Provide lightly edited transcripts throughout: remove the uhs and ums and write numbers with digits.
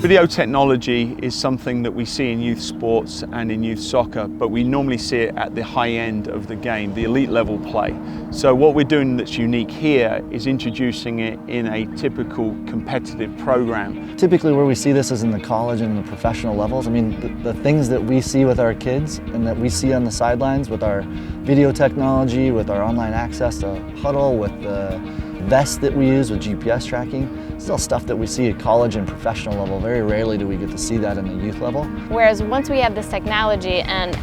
Video technology is something that we see in youth sports and in youth soccer, but we normally see it at the high end of the game, the elite level play. So what we're doing that's unique here is introducing it in a typical competitive program. Typically where we see this is in the college and the professional levels. I mean, the things that we see with our kids and that we see on the sidelines with our video technology, with our online access to Hudl, with the vests that we use with GPS tracking, still stuff that we see at college and professional level. Very rarely do we get to see that in the youth level. Whereas once we have this technology and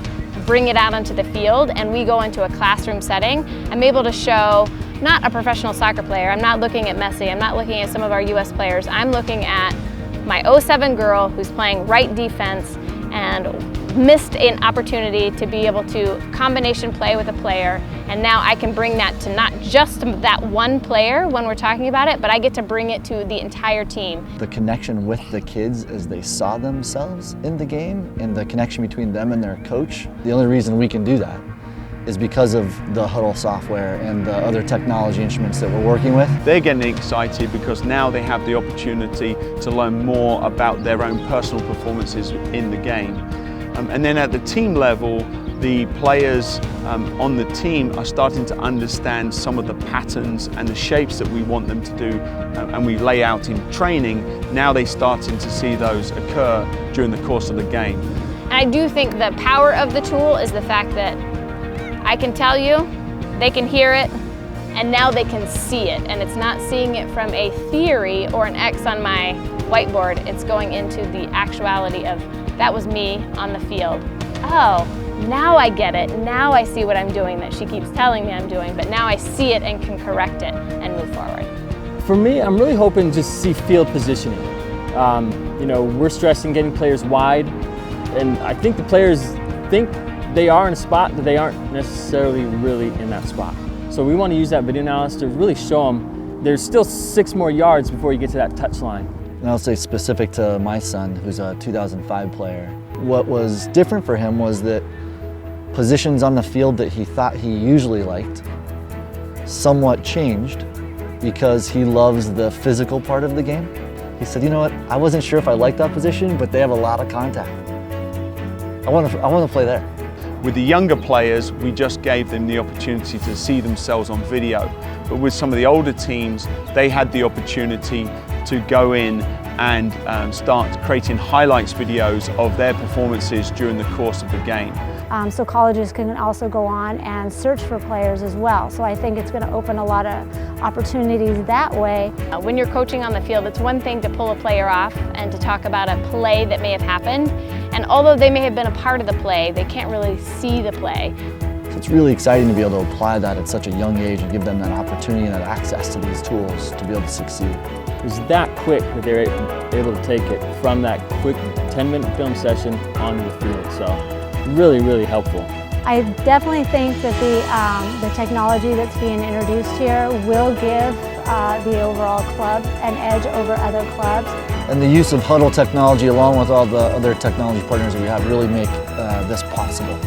bring it out onto the field and we go into a classroom setting, I'm able to show not a professional soccer player, I'm not looking at Messi, I'm not looking at some of our US players, I'm looking at my '07 girl who's playing right defense and missed an opportunity to be able to combination play with a player, and now I can bring that to not just that one player when we're talking about it, but I get to bring it to the entire team. The connection with the kids as they saw themselves in the game and the connection between them and their coach, the only reason we can do that is because of the Hudl software and the other technology instruments that we're working with. They're getting excited because now they have the opportunity to learn more about their own personal performances in the game. And then at the team level, the players on the team are starting to understand some of the patterns and the shapes that we want them to do and we lay out in training. Now they're starting to see those occur during the course of the game. And I do think the power of the tool is the fact that I can tell you, they can hear it, and now they can see it. And it's not seeing it from a theory or an X on my whiteboard, it's going into the actuality of that was me on the field. Oh, now I get it. Now I see what I'm doing that she keeps telling me I'm doing, but now I see it and can correct it and move forward. For me, I'm really hoping to see field positioning. You know, we're stressing getting players wide, and I think the players think they are in a spot that they aren't necessarily really in that spot. So we want to use that video analysis to really show them there's still 6 more yards before you get to that touch line. And I'll say specific to my son, who's a 2005 player, what was different for him was that positions on the field that he thought he usually liked somewhat changed because he loves the physical part of the game. He said, you know what, I wasn't sure if I liked that position, but they have a lot of contact. I want to play there. With the younger players, we just gave them the opportunity to see themselves on video. But with some of the older teams, they had the opportunity to go in and start creating highlights videos of their performances during the course of the game. So colleges can also go on and search for players as well. So I think it's going to open a lot of opportunities that way. When you're coaching on the field, it's one thing to pull a player off and to talk about a play that may have happened. And although they may have been a part of the play, they can't really see the play. So it's really exciting to be able to apply that at such a young age and give them that opportunity and that access to these tools to be able to succeed. It was that quick that they were able to take it from that quick 10-minute film session onto the field. So really, really helpful. I definitely think that the technology that's being introduced here will give the overall club an edge over other clubs. And the use of Hudl technology along with all the other technology partners that we have really make this possible.